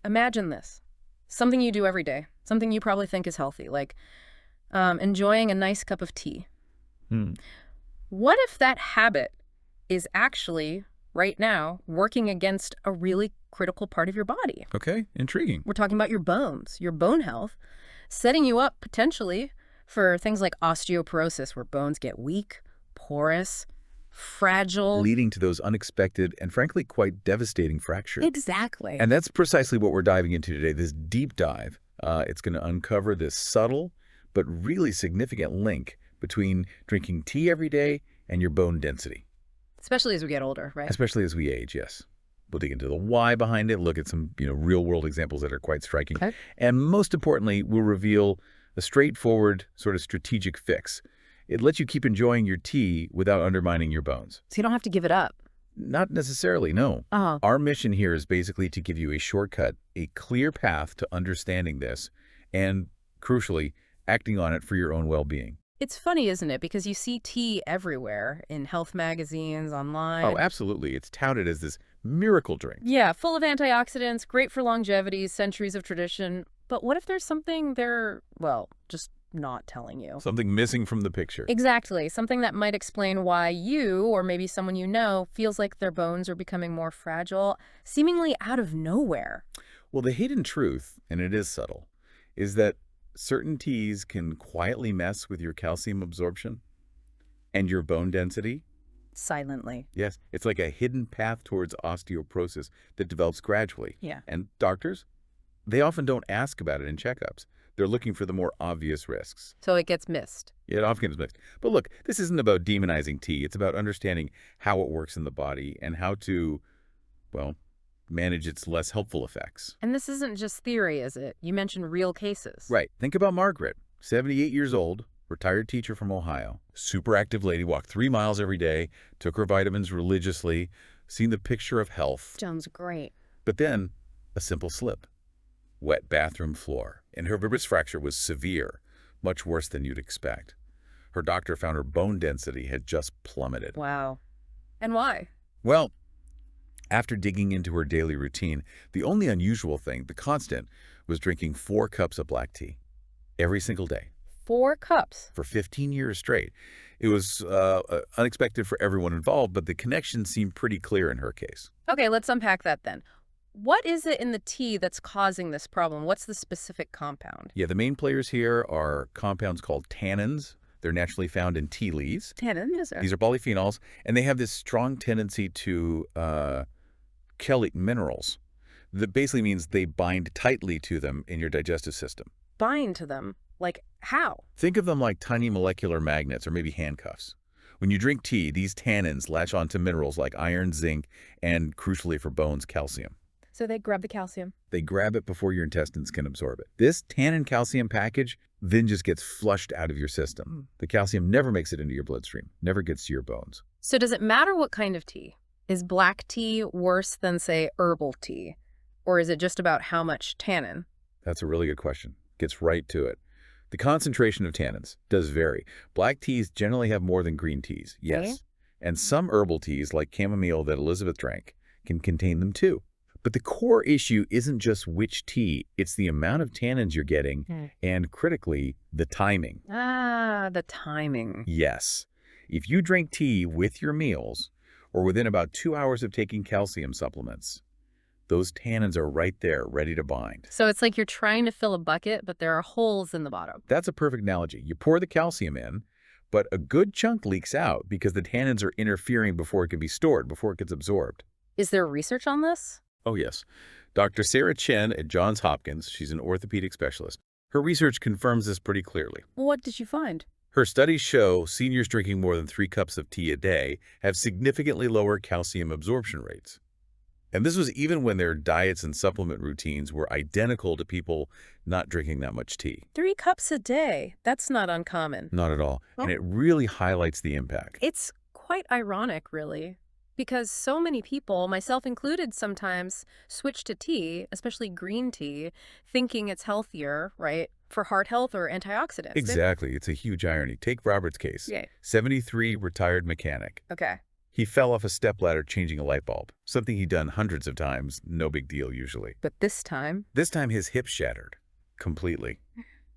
Imagine this. Something you do every day, something you probably think is healthy, like enjoying a nice cup of tea. Hmm. What if that habit is actually, right now, working against a really critical part of your body? Okay, intriguing. We're talking about your bones, your bone health, setting you up potentially for things like osteoporosis, where bones get weak, porous, fragile. Leading to those unexpected and frankly quite devastating fractures. Exactly. And that's precisely what we're diving into today, this deep dive. It's going to uncover this subtle but really significant link between drinking tea every day and your bone density. Especially as we get older, right? Especially as we age, yes. We'll dig into the why behind it, look at some real-world examples that are quite striking. Okay. And most importantly, we'll reveal a straightforward sort of strategic fix. It lets you keep enjoying your tea without undermining your bones. So you don't have to give it up. Not necessarily, no. Oh. Our mission here is basically to give you a shortcut, a clear path to understanding this, and, crucially, acting on it for your own well-being. It's funny, isn't it? Because you see tea everywhere, in health magazines, online. Oh, absolutely. It's touted as this miracle drink. Yeah, full of antioxidants, great for longevity, centuries of tradition. But what if there's something they're, well, just not telling you? Something missing from the picture. Exactly. Something that might explain why you, or maybe someone you know, feels like their bones are becoming more fragile, seemingly out of nowhere. Well, the hidden truth, and it is subtle, is that certain teas can quietly mess with your calcium absorption and your bone density. Silently. Yes, it's like a hidden path towards osteoporosis that develops gradually. Yeah. And doctors, they often don't ask about it in checkups. They're looking for the more obvious risks. So it gets missed. It often gets missed. But look, this isn't about demonizing tea. It's about understanding how it works in the body and how to, well, manage its less helpful effects. And this isn't just theory, is it? You mentioned real cases. Right. Think about Margaret, 78 years old, retired teacher from Ohio, super active lady, walked 3 miles every day, took her vitamins religiously, seen the picture of health. Sounds great. But then a simple slip. Wet bathroom floor, and her vertebrae fracture was severe, much worse than you'd expect. Her doctor found her bone density had just plummeted. Wow. And why? Well, after digging into her daily routine, the only unusual thing, the constant, was drinking 4 cups of black tea every single day. 4 cups? For 15 years straight. It was unexpected for everyone involved, but the connection seemed pretty clear in her case. Okay, let's unpack that then. What is it in the tea that's causing this problem? What's the specific compound? Yeah, the main players here are compounds called tannins. They're naturally found in tea leaves. Tannin, yes, sir. These are polyphenols, and they have this strong tendency to chelate minerals. That basically means they bind tightly to them in your digestive system. Bind to them? Like how? Think of them like tiny molecular magnets or maybe handcuffs. When you drink tea, these tannins latch onto minerals like iron, zinc, and crucially for bones, calcium. So they grab the calcium. They grab it before your intestines can absorb it. This tannin calcium package then just gets flushed out of your system. The calcium never makes it into your bloodstream, never gets to your bones. So does it matter what kind of tea? Is black tea worse than, say, herbal tea? Or is it just about how much tannin? That's a really good question. Gets right to it. The concentration of tannins does vary. Black teas generally have more than green teas, yes. Okay. And some herbal teas, like chamomile that Elizabeth drank, can contain them too. But the core issue isn't just which tea, it's the amount of tannins you're getting and, critically, the timing. Ah, the timing. Yes. If you drink tea with your meals or within about 2 hours of taking calcium supplements, those tannins are right there, ready to bind. So it's like you're trying to fill a bucket, but there are holes in the bottom. That's a perfect analogy. You pour the calcium in, but a good chunk leaks out because the tannins are interfering before it can be stored, before it gets absorbed. Is there research on this? Oh, yes. Dr. Sarah Chen at Johns Hopkins, she's an orthopedic specialist. Her research confirms this pretty clearly. What did you find? Her studies show seniors drinking more than 3 cups of tea a day have significantly lower calcium absorption rates. And this was even when their diets and supplement routines were identical to people not drinking that much tea. 3 cups a day. That's not uncommon. Not at all. Well, and it really highlights the impact. It's quite ironic, really, because so many people, myself included sometimes, switch to tea, especially green tea, thinking it's healthier, right, for heart health or antioxidants. Exactly. It's a huge irony. Take Robert's case. Yeah. 73, retired mechanic. Okay. He fell off a stepladder changing a light bulb, something he'd done hundreds of times, no big deal usually. But this time? This time his hip shattered. Completely.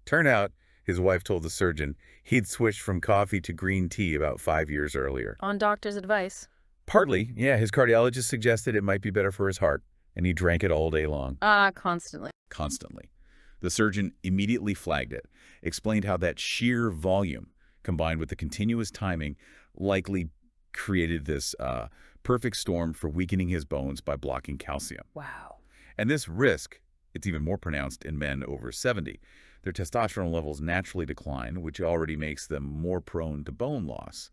Turned out, his wife told the surgeon, he'd switched from coffee to green tea about 5 years earlier. On doctor's advice. Partly, yeah, his cardiologist suggested it might be better for his heart, and he drank it all day long. Constantly. Constantly. The surgeon immediately flagged it, explained how that sheer volume, combined with the continuous timing, likely created this perfect storm for weakening his bones by blocking calcium. Wow. And this risk, it's even more pronounced in men over 70. Their testosterone levels naturally decline, which already makes them more prone to bone loss.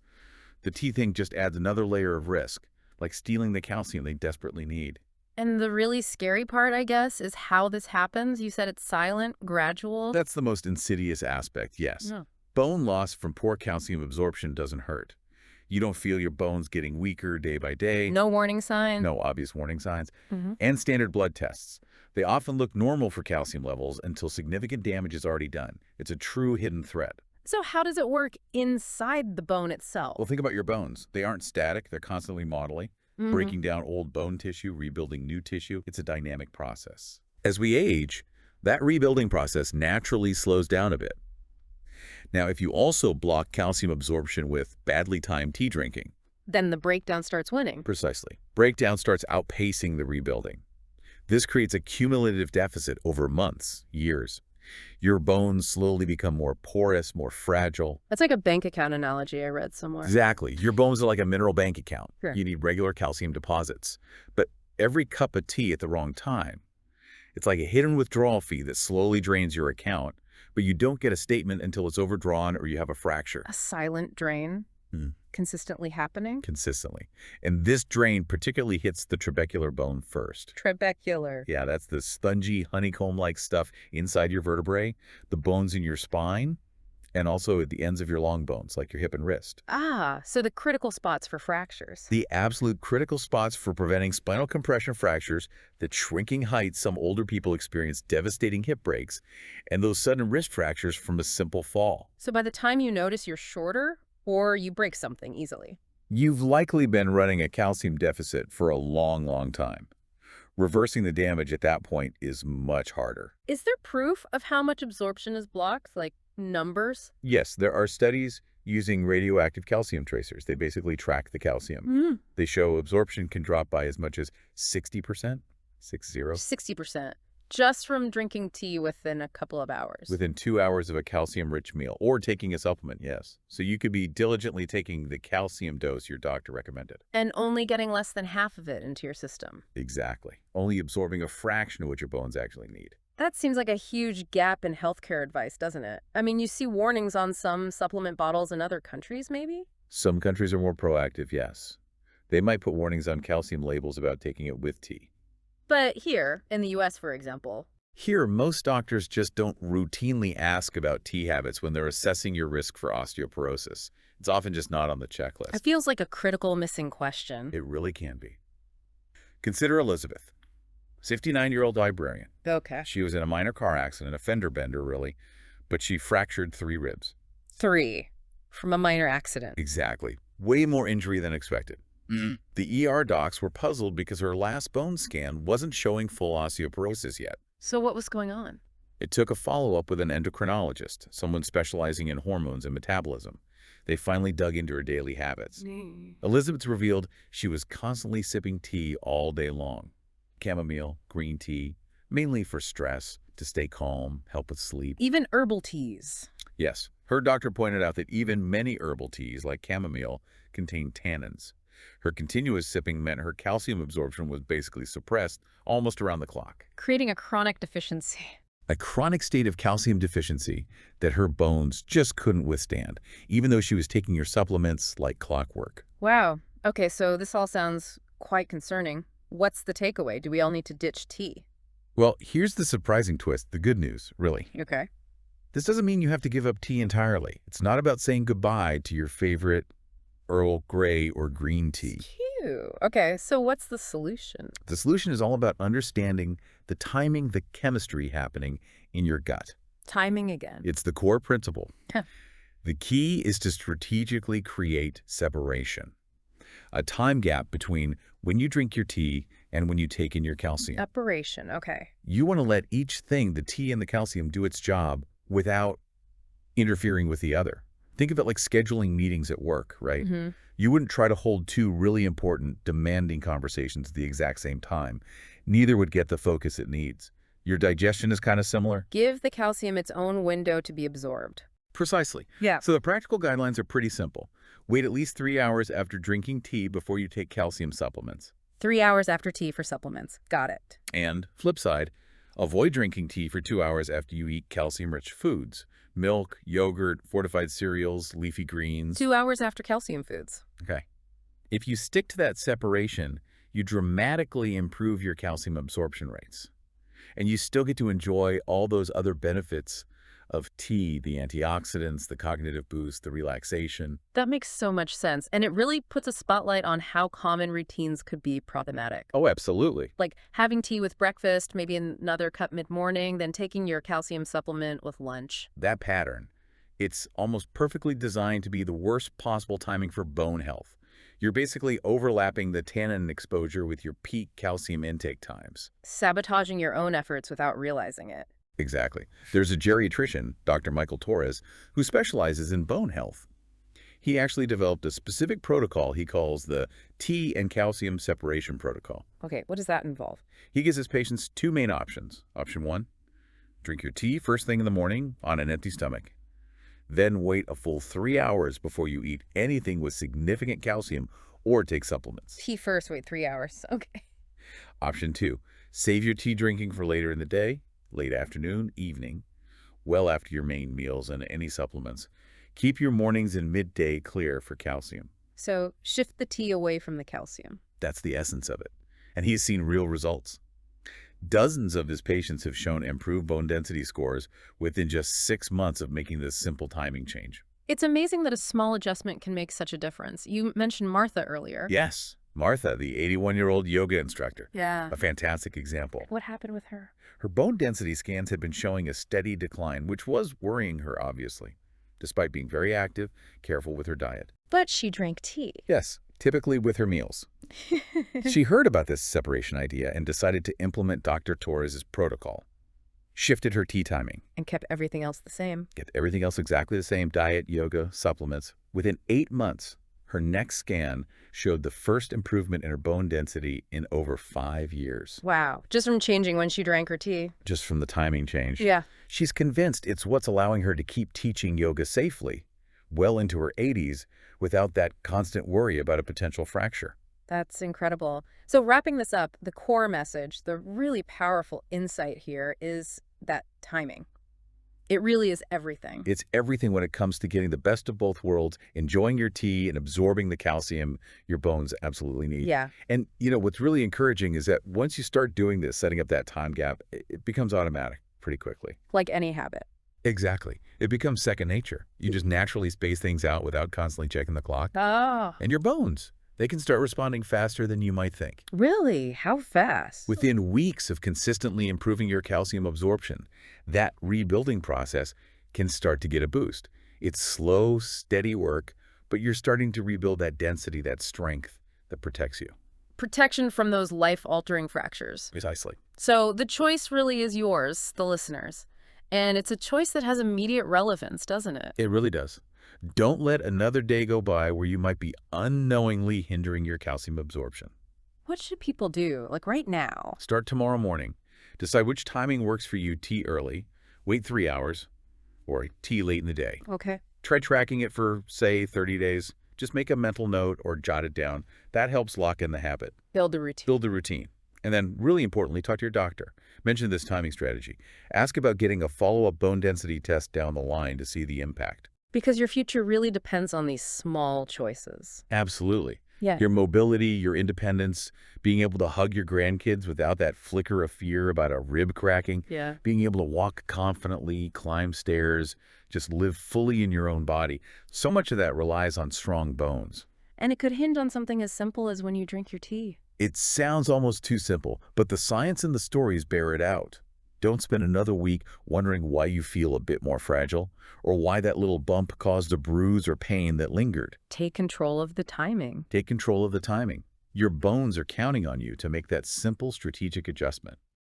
The tea thing just adds another layer of risk, like stealing the calcium they desperately need. And the really scary part, I guess, is how this happens. You said it's silent, gradual. That's the most insidious aspect, yes. No. Bone loss from poor calcium absorption doesn't hurt. You don't feel your bones getting weaker day by day. No warning sign. No obvious warning signs. Mm-hmm. And standard blood tests. They often look normal for calcium levels until significant damage is already done. It's a true hidden threat. So how does it work inside the bone itself? Well, think about your bones. They aren't static. They're constantly modeling, breaking down old bone tissue, rebuilding new tissue. It's a dynamic process. As we age, that rebuilding process naturally slows down a bit. Now, if you also block calcium absorption with badly timed tea drinking, Then the breakdown starts winning. precisely, breakdown starts outpacing the rebuilding. This creates a cumulative deficit over months, years. Your bones slowly become more porous, more fragile. That's like a bank account analogy I read somewhere. Exactly. Your bones are like a mineral bank account. Sure. You need regular calcium deposits. But every cup of tea at the wrong time, it's like a hidden withdrawal fee that slowly drains your account, but you don't get a statement until it's overdrawn or you have a fracture. A silent drain consistently happening. Consistently. And this drain particularly hits the trabecular bone first. Trabecular. Yeah, that's the spongy, honeycomb-like stuff inside your vertebrae, the bones in your spine, and also at the ends of your long bones, like your hip and wrist. So the critical spots for fractures. The absolute critical spots for preventing spinal compression fractures, the shrinking heights some older people experience devastating hip breaks, and those sudden wrist fractures from a simple fall. So by the time you notice you're shorter, or you break something easily. You've likely been running a calcium deficit for a long, long time. Reversing the damage at that point is much harder. Is there proof of how much absorption is blocked, like numbers? Yes, there are studies using radioactive calcium tracers. They basically track the calcium. They show absorption can drop by as much as 60%, 60. 60%. Just from drinking tea within a couple of hours. Within 2 hours of a calcium-rich meal, or taking a supplement, yes. So you could be diligently taking the calcium dose your doctor recommended. And only getting less than half of it into your system. Exactly. Only absorbing a fraction of what your bones actually need. That seems like a huge gap in healthcare advice, doesn't it? I mean, you see warnings on some supplement bottles in other countries, maybe? Some countries are more proactive, yes. They might put warnings on calcium labels about taking it with tea. But here, in the US, for example. Here, most doctors just don't routinely ask about tea habits when they're assessing your risk for osteoporosis. It's often just not on the checklist. It feels like a critical missing question. It really can be. Consider Elizabeth, 59-year-old librarian. Okay. She was in a minor car accident, a fender bender, really, but she fractured 3 ribs. 3. From a minor accident. Exactly. Way more injury than expected. The ER docs were puzzled because her last bone scan wasn't showing full osteoporosis yet. So what was going on? It took a follow-up with an endocrinologist, someone specializing in hormones and metabolism. They finally dug into her daily habits. Elizabeth revealed she was constantly sipping tea all day long. Chamomile, green tea, mainly for stress, to stay calm, help with sleep. Even herbal teas. Yes, her doctor pointed out that even many herbal teas, like chamomile, contain tannins. Her continuous sipping meant her calcium absorption was basically suppressed almost around the clock. Creating a chronic deficiency. A chronic state of calcium deficiency that her bones just couldn't withstand, even though she was taking her supplements like clockwork. Wow. Okay, so this all sounds quite concerning. What's the takeaway? Do we all need to ditch tea? Well, here's the surprising twist, the good news, really. Okay. This doesn't mean you have to give up tea entirely. It's not about saying goodbye to your favorite Earl Grey or green tea. Cute. Okay, so what's the solution? The solution is all about understanding the timing, the chemistry happening in your gut. Timing again. It's the core principle. Huh. The key is to strategically create separation. a time gap between when you drink your tea and when you take in your calcium. Separation, okay. You want to let each thing, the tea and the calcium, do its job without interfering with the other. Think of it like scheduling meetings at work, right? Mm-hmm. You wouldn't try to hold two really important, demanding conversations at the exact same time. Neither would get the focus it needs. Your digestion is kind of similar. Give the calcium its own window to be absorbed. Precisely. Yeah. So the practical guidelines are pretty simple. Wait at least 3 hours after drinking tea before you take calcium supplements. 3 hours after tea for supplements. Got it. And, flip side, avoid drinking tea for 2 hours after you eat calcium-rich foods. Milk, yogurt, fortified cereals, leafy greens. 2 hours after calcium foods. Okay. If you stick to that separation, you dramatically improve your calcium absorption rates. And you still get to enjoy all those other benefits of tea, the antioxidants, the cognitive boost, the relaxation. That makes so much sense. And it really puts a spotlight on how common routines could be problematic. Oh, absolutely. Like having tea with breakfast, maybe another cup mid-morning, then taking your calcium supplement with lunch. That pattern, it's almost perfectly designed to be the worst possible timing for bone health. You're basically overlapping the tannin exposure with your peak calcium intake times. Sabotaging your own efforts without realizing it. Exactly. There's a geriatrician, Dr. Michael Torres, who specializes in bone health. He actually developed a specific protocol he calls the tea and calcium separation protocol. Okay, what does that involve? He gives his patients two main options. Option one, drink your tea first thing in the morning on an empty stomach. Then wait a full 3 hours before you eat anything with significant calcium or take supplements. Tea first, wait 3 hours. Okay. Option two, save your tea drinking for later in the day, late afternoon, evening, well after your main meals and any supplements. Keep your mornings and midday clear for calcium. So shift the tea away from the calcium. That's the essence of it. And he's seen real results. Dozens of his patients have shown improved bone density scores within just 6 months of making this simple timing change. It's amazing that a small adjustment can make such a difference. You mentioned Martha earlier. Yes, Martha, the 81-year-old yoga instructor. Yeah. A fantastic example. What happened with her? Her bone density scans had been showing a steady decline, which was worrying her, obviously, despite being very active, careful with her diet. But she drank tea. Yes, typically with her meals. She heard about this separation idea and decided to implement Dr. Torres' protocol. Shifted her tea timing. And kept everything else the same. Kept everything else exactly the same, diet, yoga, supplements. Within 8 months, her next scan showed the first improvement in her bone density in over 5 years. Wow. Just from changing when she drank her tea. Just from the timing change. Yeah. She's convinced it's what's allowing her to keep teaching yoga safely, well into her 80s, without that constant worry about a potential fracture. That's incredible. So wrapping this up, the core message, the really powerful insight here is that timing. It really is everything. It's everything when it comes to getting the best of both worlds, enjoying your tea and absorbing the calcium your bones absolutely need. Yeah. And, what's really encouraging is that once you start doing this, setting up that time gap, it becomes automatic pretty quickly. Like any habit. Exactly. It becomes second nature. You just naturally space things out without constantly checking the clock. Oh. And your bones, they can start responding faster than you might think. Really? How fast? Within weeks of consistently improving your calcium absorption, that rebuilding process can start to get a boost. It's slow, steady work, but you're starting to rebuild that density, that strength that protects you. Protection from those life-altering fractures. Precisely. So the choice really is yours, the listeners. And it's a choice that has immediate relevance, doesn't it? It really does. Don't let another day go by where you might be unknowingly hindering your calcium absorption. What should people do, like right now? Start tomorrow morning. Decide which timing works for you, tea early, wait 3 hours, or tea late in the day. Okay. Try tracking it for, say, 30 days. Just make a mental note or jot it down. That helps lock in the habit. Build a routine. Build a routine. And then, really importantly, talk to your doctor. Mention this timing strategy. Ask about getting a follow-up bone density test down the line to see the impact. Because your future really depends on these small choices. Absolutely. Yeah. Your mobility, your independence, being able to hug your grandkids without that flicker of fear about a rib cracking, Yeah. being able to walk confidently, climb stairs, just live fully in your own body. So much of that relies on strong bones. And it could hinge on something as simple as when you drink your tea. It sounds almost too simple, but the science and the stories bear it out. Don't spend another week wondering why you feel a bit more fragile or why that little bump caused a bruise or pain that lingered. Take control of the timing. Take control of the timing. Your bones are counting on you to make that simple strategic adjustment.